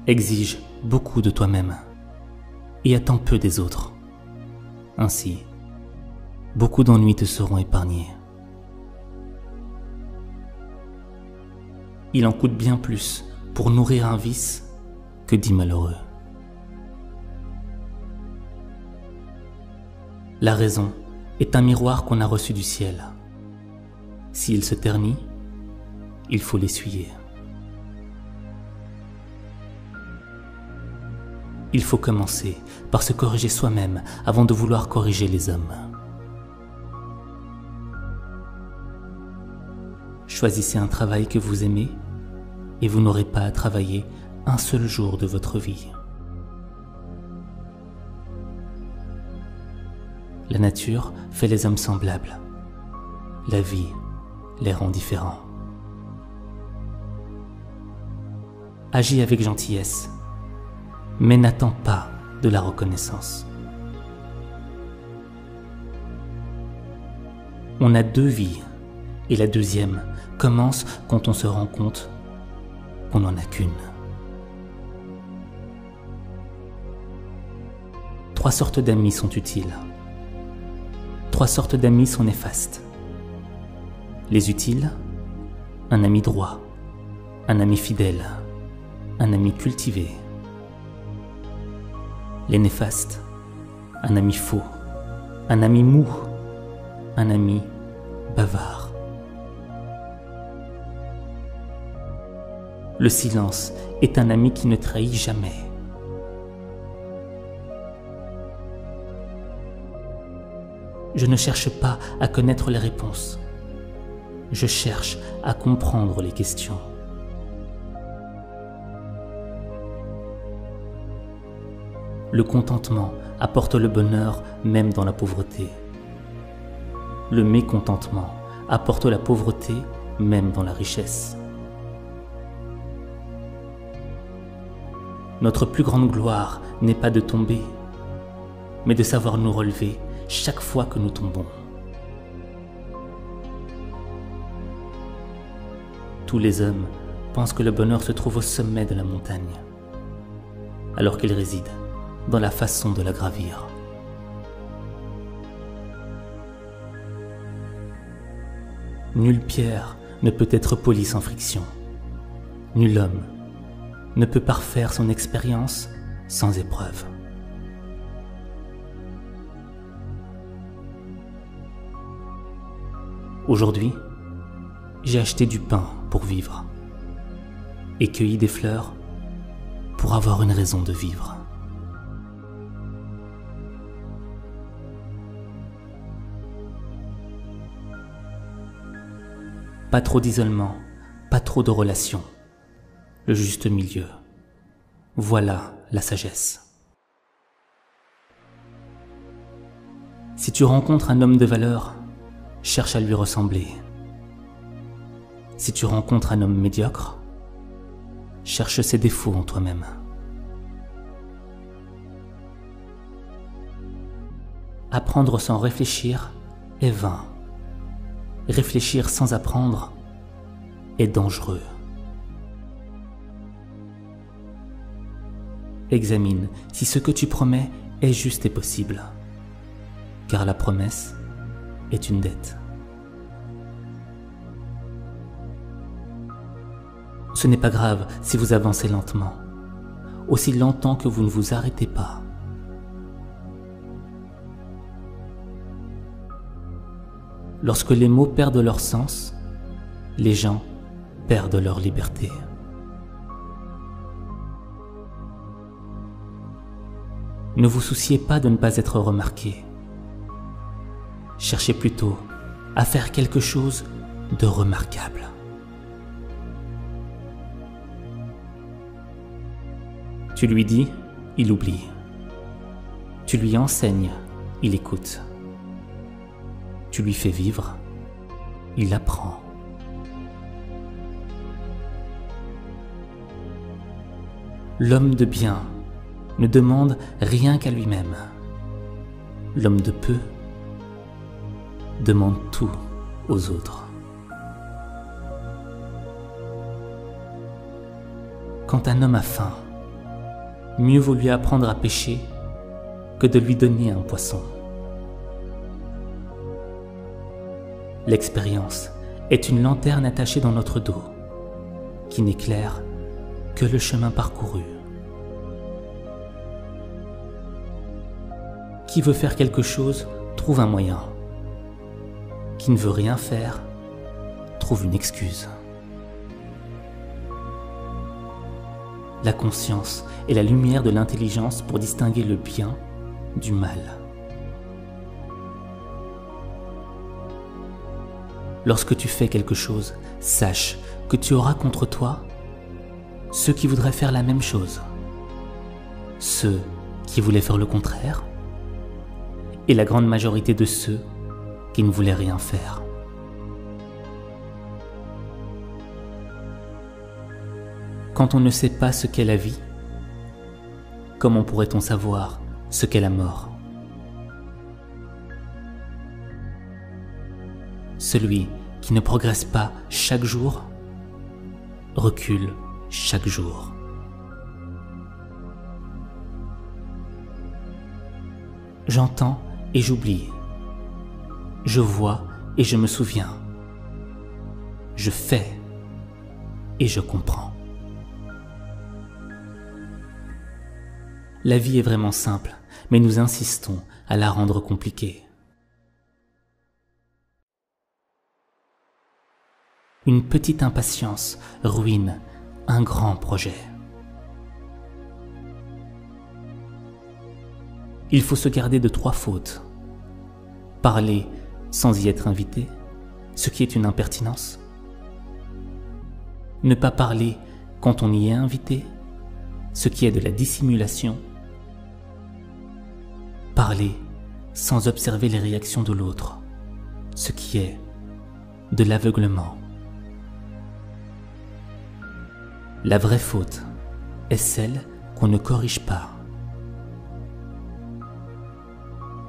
exige beaucoup de toi-même et attend peu des autres. Ainsi, beaucoup d'ennuis te seront épargnés. Il en coûte bien plus pour nourrir un vice que 10 malheureux. La raison est un miroir qu'on a reçu du ciel. S'il se ternit, il faut l'essuyer. Il faut commencer par se corriger soi-même avant de vouloir corriger les hommes. Choisissez un travail que vous aimez et vous n'aurez pas à travailler un seul jour de votre vie. La nature fait les hommes semblables. La vie les rend différents. Agis avec gentillesse, mais n'attends pas de la reconnaissance. On a 2 vies, et la deuxième commence quand on se rend compte qu'on n'en a qu'une. 3 sortes d'amis sont utiles. 3 sortes d'amis sont néfastes. Les utiles, un ami droit, un ami fidèle, un ami cultivé. Les néfastes, un ami faux, un ami mou, un ami bavard. Le silence est un ami qui ne trahit jamais. Je ne cherche pas à connaître les réponses. Je cherche à comprendre les questions. Le contentement apporte le bonheur même dans la pauvreté. Le mécontentement apporte la pauvreté même dans la richesse. Notre plus grande gloire n'est pas de tomber, mais de savoir nous relever chaque fois que nous tombons. Tous les hommes pensent que le bonheur se trouve au sommet de la montagne, alors qu'il réside dans la façon de la gravir. Nulle pierre ne peut être polie sans friction. Nul homme ne peut parfaire son expérience sans épreuve. Aujourd'hui, j'ai acheté du pain pour vivre et cueilli des fleurs pour avoir une raison de vivre. Pas trop d'isolement, pas trop de relations. Le juste milieu. Voilà la sagesse. Si tu rencontres un homme de valeur, cherche à lui ressembler. Si tu rencontres un homme médiocre, cherche ses défauts en toi-même. Apprendre sans réfléchir est vain. Réfléchir sans apprendre est dangereux. Examine si ce que tu promets est juste et possible, car la promesse est une dette. Ce n'est pas grave si vous avancez lentement, aussi longtemps que vous ne vous arrêtez pas. Lorsque les mots perdent leur sens, les gens perdent leur liberté. Ne vous souciez pas de ne pas être remarqué. Cherchez plutôt à faire quelque chose de remarquable. Tu lui dis, il oublie. Tu lui enseignes, il écoute. Tu lui fais vivre, il apprend. L'homme de bien ne demande rien qu'à lui-même. L'homme de peu demande tout aux autres. Quand un homme a faim, mieux vaut lui apprendre à pêcher que de lui donner un poisson. L'expérience est une lanterne attachée dans notre dos, qui n'éclaire que le chemin parcouru. Qui veut faire quelque chose trouve un moyen. Qui ne veut rien faire trouve une excuse. La conscience est la lumière de l'intelligence pour distinguer le bien du mal. Lorsque tu fais quelque chose, sache que tu auras contre toi ceux qui voudraient faire la même chose, ceux qui voulaient faire le contraire, et la grande majorité de ceux qui ne voulaient rien faire. Quand on ne sait pas ce qu'est la vie, comment pourrait-on savoir ce qu'est la mort? Celui qui ne progresse pas chaque jour recule chaque jour. J'entends et j'oublie. Je vois et je me souviens. Je fais et je comprends. La vie est vraiment simple, mais nous insistons à la rendre compliquée. Une petite impatience ruine un grand projet. Il faut se garder de 3 fautes. Parler sans y être invité, ce qui est une impertinence. Ne pas parler quand on y est invité, ce qui est de la dissimulation. Parler sans observer les réactions de l'autre, ce qui est de l'aveuglement. La vraie faute est celle qu'on ne corrige pas.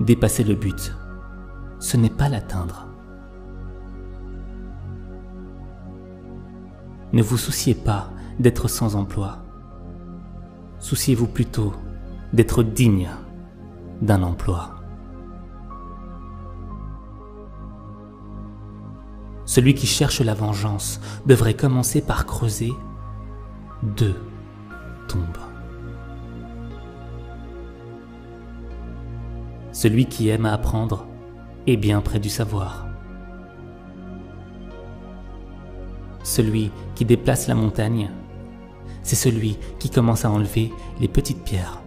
Dépasser le but, ce n'est pas l'atteindre. Ne vous souciez pas d'être sans emploi. Souciez-vous plutôt d'être digne d'un emploi. Celui qui cherche la vengeance devrait commencer par creuser 2 tombes. Celui qui aime à apprendre est bien près du savoir. Celui qui déplace la montagne, c'est celui qui commence à enlever les petites pierres.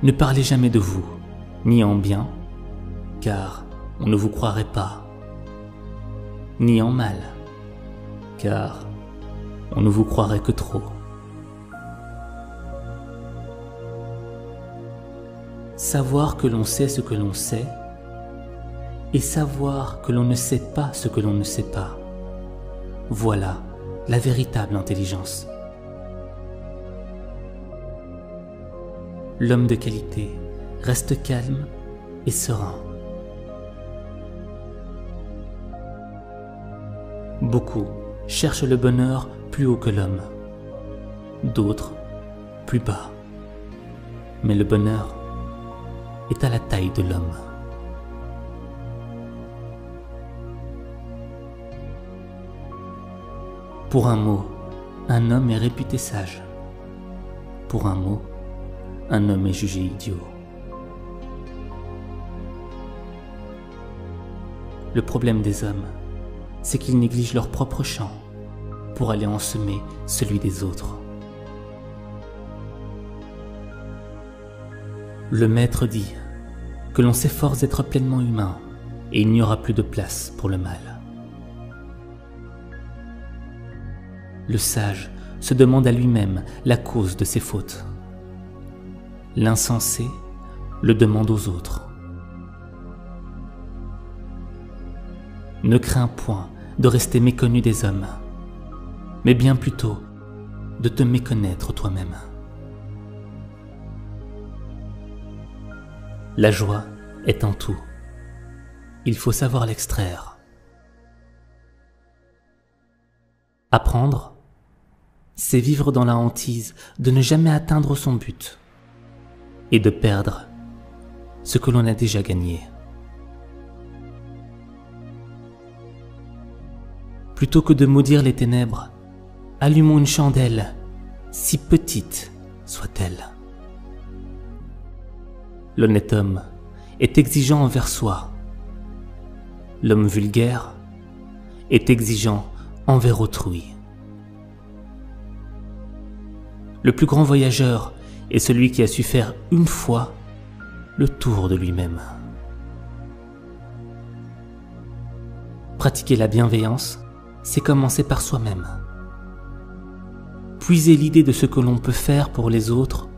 Ne parlez jamais de vous, ni en bien, car on ne vous croirait pas, ni en mal, car on ne vous croirait que trop. Savoir que l'on sait ce que l'on sait, et savoir que l'on ne sait pas ce que l'on ne sait pas, voilà la véritable intelligence. L'homme de qualité reste calme et serein. Beaucoup cherchent le bonheur plus haut que l'homme, d'autres plus bas. Mais le bonheur est à la taille de l'homme. Pour un mot, un homme est réputé sage. Pour un mot, un homme est jugé idiot. Le problème des hommes, c'est qu'ils négligent leur propre champ pour aller en semer celui des autres. Le maître dit que l'on s'efforce d'être pleinement humain et il n'y aura plus de place pour le mal. Le sage se demande à lui-même la cause de ses fautes. L'insensé le demande aux autres. Ne crains point de rester méconnu des hommes, mais bien plutôt de te méconnaître toi-même. La joie est en tout. Il faut savoir l'extraire. Apprendre, c'est vivre dans la hantise de ne jamais atteindre son but et de perdre ce que l'on a déjà gagné. Plutôt que de maudire les ténèbres, allumons une chandelle, si petite soit-elle. L'honnête homme est exigeant envers soi. L'homme vulgaire est exigeant envers autrui. Le plus grand voyageur est celui qui a su faire une fois le tour de lui-même. Pratiquer la bienveillance, c'est commencer par soi-même. Puiser l'idée de ce que l'on peut faire pour les autres,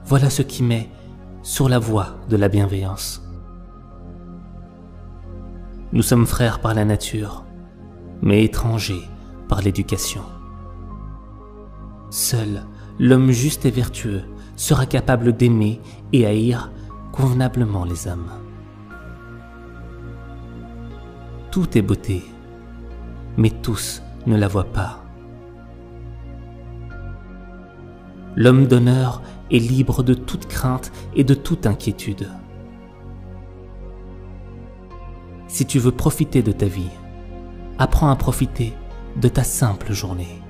voilà ce qui met sur la voie de la bienveillance. Nous sommes frères par la nature, mais étrangers par l'éducation. Seul l'homme juste et vertueux sera capable d'aimer et haïr convenablement les hommes. Tout est beauté, mais tous ne la voient pas. L'homme d'honneur est libre de toute crainte et de toute inquiétude. Si tu veux profiter de ta vie, apprends à profiter de ta simple journée.